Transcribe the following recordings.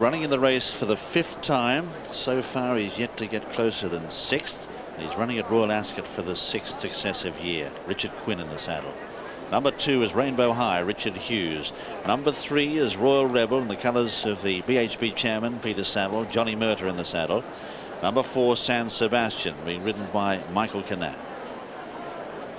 Running in the race for the 5th time. So far he's yet to get closer than 6th. He's running at Royal Ascot for the 6th successive year. Richard Quinn in the saddle. Number 2 is Rainbow High, Richard Hughes. Number 3 is Royal Rebel in the colours of the BHP chairman, Peter Saville. Johnny Murtagh in the saddle. Number 4, San Sebastian, being ridden by Michael Canat.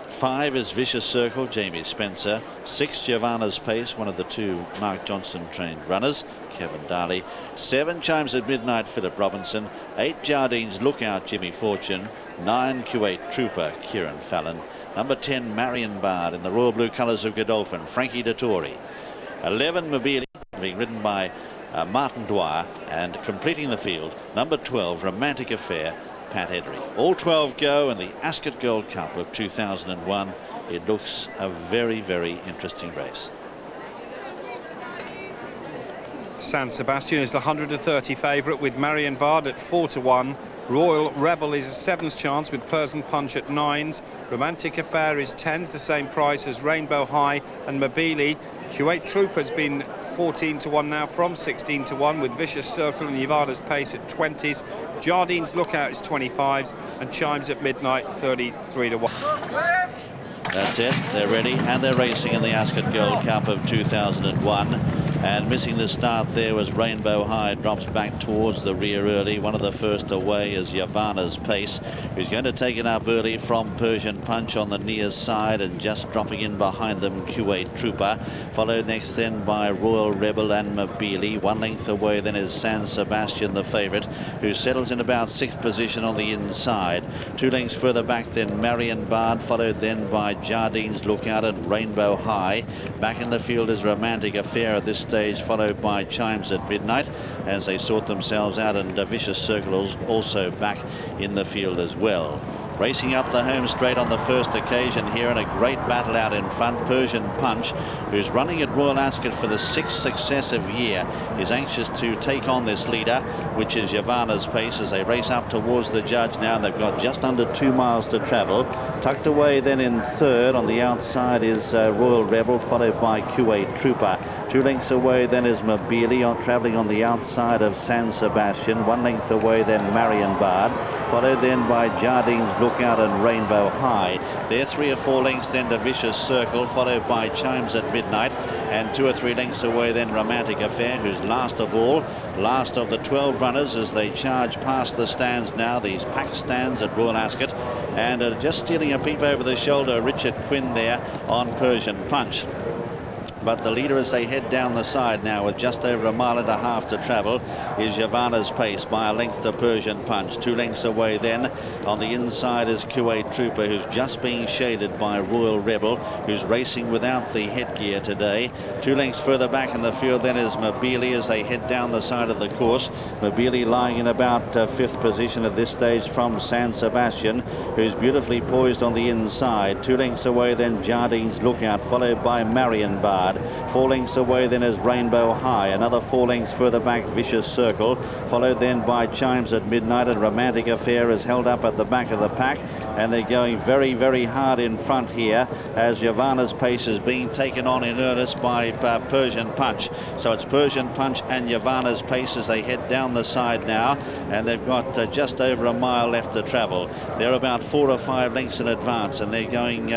5 is Vicious Circle, Jamie Spencer. 6, Giovanna's Pace, one of the 2 Mark Johnston trained runners, Kevin Darley. 7, Chimes at Midnight, Philip Robinson. 8, Jardine's Lookout, Jimmy Fortune. 9, Q8 Trooper, Kieran Fallon. Number 10, Marion Bard in the royal blue colours of Godolphin, Frankie Dettori. 11, Mobili, being ridden by Martin Dwyer, and completing the field, number 12, Romantic Affair, Pat Edry. All 12 go in the Ascot Gold Cup of 2001. It looks a very, very interesting race. San Sebastian is the 130 favourite with Marion Bard at 4-1. Royal Rebel is a 7's chance with Persian Punch at 9's. Romantic Affair is 10's, the same price as Rainbow High and Mobili. Q8 Trooper has been 14-1 now from 16-1 with Vicious Circle and Giovanna's Pace at 20's. Jardine's Lookout is 25's and Chimes at Midnight 33-1. That's it. They're ready and they're racing in the Ascot Gold Cup of 2001. And missing the start there was Rainbow High, drops back towards the rear early. One of the first away is Giovanna's Pace, who's going to take it up early from Persian Punch on the near side, and just dropping in behind them Q8 Trooper, followed next then by Royal Rebel and Mobili. 1 length away then is San Sebastian, the favourite, who settles in about 6th position on the inside. 2 lengths further back then Marion Bard, followed then by Jardine's Lookout and Rainbow High. Back in the field is Romantic Affair at this stage, followed by Chimes at Midnight as they sort themselves out, and Vicious Circle also back in the field as well. Racing up the home straight on the first occasion here, and a great battle out in front. Persian Punch, who's running at Royal Ascot for the 6th successive year, is anxious to take on this leader, which is Giovanna's Pace, as they race up towards the judge now. They've got just under 2 miles to travel. Tucked away then in 3rd on the outside is Royal Rebel, followed by Q8 Trooper. 2 lengths away then is Mobili, travelling on the outside of San Sebastian. 1 length away then Marion Bard, followed then by Jardine's Lookout and Rainbow High. They're 3 or 4 lengths then to Vicious Circle, followed by Chimes at Midnight, and 2 or 3 lengths away then Romantic Affair, who's last of all, last of the 12 runners as they charge past the stands now, these packed stands at Royal Ascot, and just stealing a peep over the shoulder, Richard Quinn there on Persian Punch. But the leader as they head down the side now with just over 1.5 miles to travel is Giovanna's Pace by a length to Persian Punch. 2 lengths away then on the inside is Q8 Trooper, who's just being shaded by Royal Rebel, who's racing without the headgear today. 2 lengths further back in the field then is Mobili as they head down the side of the course. Mobili lying in about 5th position at this stage from San Sebastian, who's beautifully poised on the inside. 2 lengths away then Jardine's Lookout, followed by Marion Bard. 4 lengths away then is Rainbow High. Another 4 lengths further back Vicious Circle, followed then by Chimes at Midnight, and Romantic Affair is held up at the back of the pack, and they're going very, very hard in front here as Giovanna's Pace is being taken on in earnest by Persian Punch. So it's Persian Punch and Giovanna's Pace as they head down the side now, and they've got just over 1 mile left to travel. They're about 4 or 5 lengths in advance, and they're going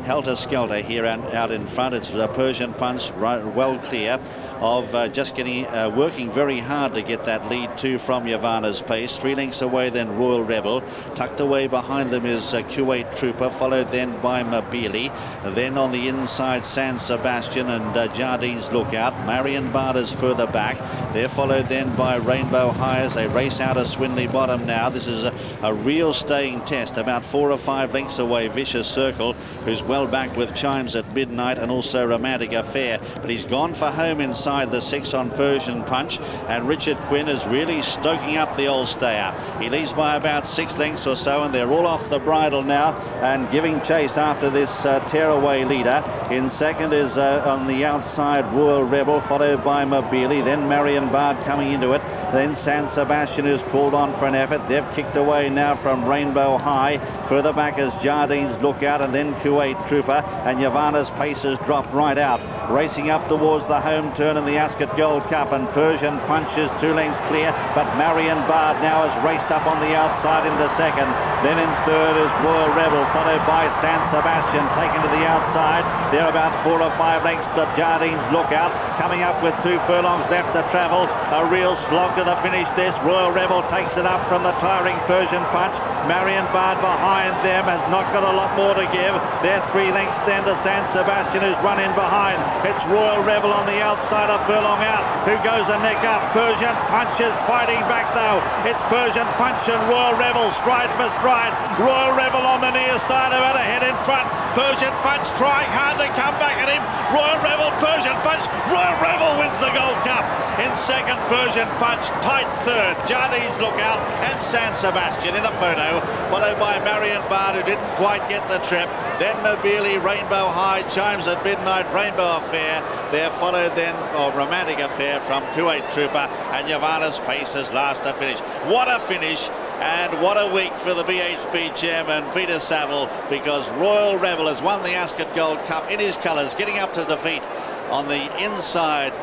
helter-skelter here out in front. It's Persian Punch right, well clear of just getting working very hard to get that lead too from Giovanna's Pace. 3 lengths away then Royal Rebel. Tucked away behind them is Q8 Trooper, followed then by Mobili. Then on the inside San Sebastian and Jardine's Lookout. Marion Bard is further back. They're followed then by Rainbow High as they race out of Swinley Bottom now. This is a real staying test. About 4 or 5 lengths away Vicious Circle, who's well back with Chimes at Midnight and also Romantic Affair. But he's gone for home inside the 6 on Persian Punch, and Richard Quinn is really stoking up the old stayer. He leads by about 6 lengths or so, and they're all off the bridle now and giving chase after this tearaway leader. In second is on the outside Royal Rebel, followed by Mobili, then Marion Bard coming into it, then San Sebastian, who's called on for an effort. They've kicked away now from Rainbow High. Further back is Jardine's Lookout, and then Q8 Trooper, and Giovanna's Pace has dropped right out. Racing up towards the home turn turn in the Ascot Gold Cup, and Persian Punch is 2 lengths clear, but Marion Bard now has raced up on the outside into second. Then in third is Royal Rebel, followed by San Sebastian, taken to the outside. They're about 4 or 5 lengths to Jardine's Lookout, coming up with 2 furlongs left to travel. A real slog to the finish this. Royal Rebel takes it up from the tiring Persian Punch. Marion Bard behind them has not got a lot more to give. They're 3 lengths then to San Sebastian, who's run in behind. It's Royal Rebel on the outside, a furlong out, who goes a neck up. Persian Punch is fighting back though. It's Persian Punch and Royal Rebel stride for stride. Royal Rebel on the near side, about a head in front. Persian Punch trying hard to come back at him. Royal Rebel, Persian Punch. Royal Rebel wins the Gold Cup. In second, Persian Punch. Tight third, Jardine's Lookout and San Sebastian in a photo, followed by Marion Bard, who didn't quite get the trip. Then Mobili, Rainbow High, Chimes at Midnight, Rainbow Affair. They're followed then, Romantic Affair from Kuwait Trooper, and Yavana's Pace is last to finish. What a finish, and what a week for the BHP chairman, Peter Saville, because Royal Rebel has won the Ascot Gold Cup in his colours, getting up to defeat on the inside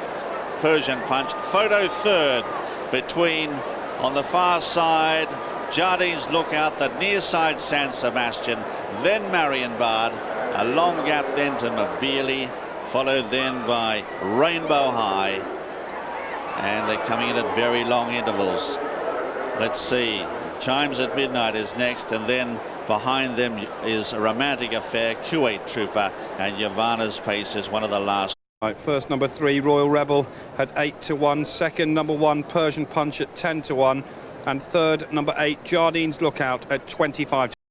Persian Punch. Photo third between, on the far side, Jardine's Lookout, the near side San Sebastian, then Marion Bard, a long gap then to Mobili, followed then by Rainbow High, and they're coming in at very long intervals. Let's see, Chimes at Midnight is next, and then behind them is a Romantic Affair, Kuwait Trooper, and Yavana's Pace is one of the last. Right, first number 3, Royal Rebel at 8 to 1. Second, number 1, Persian Punch at 10 to 1. And third, number 8, Jardine's Lookout at 25 to 1.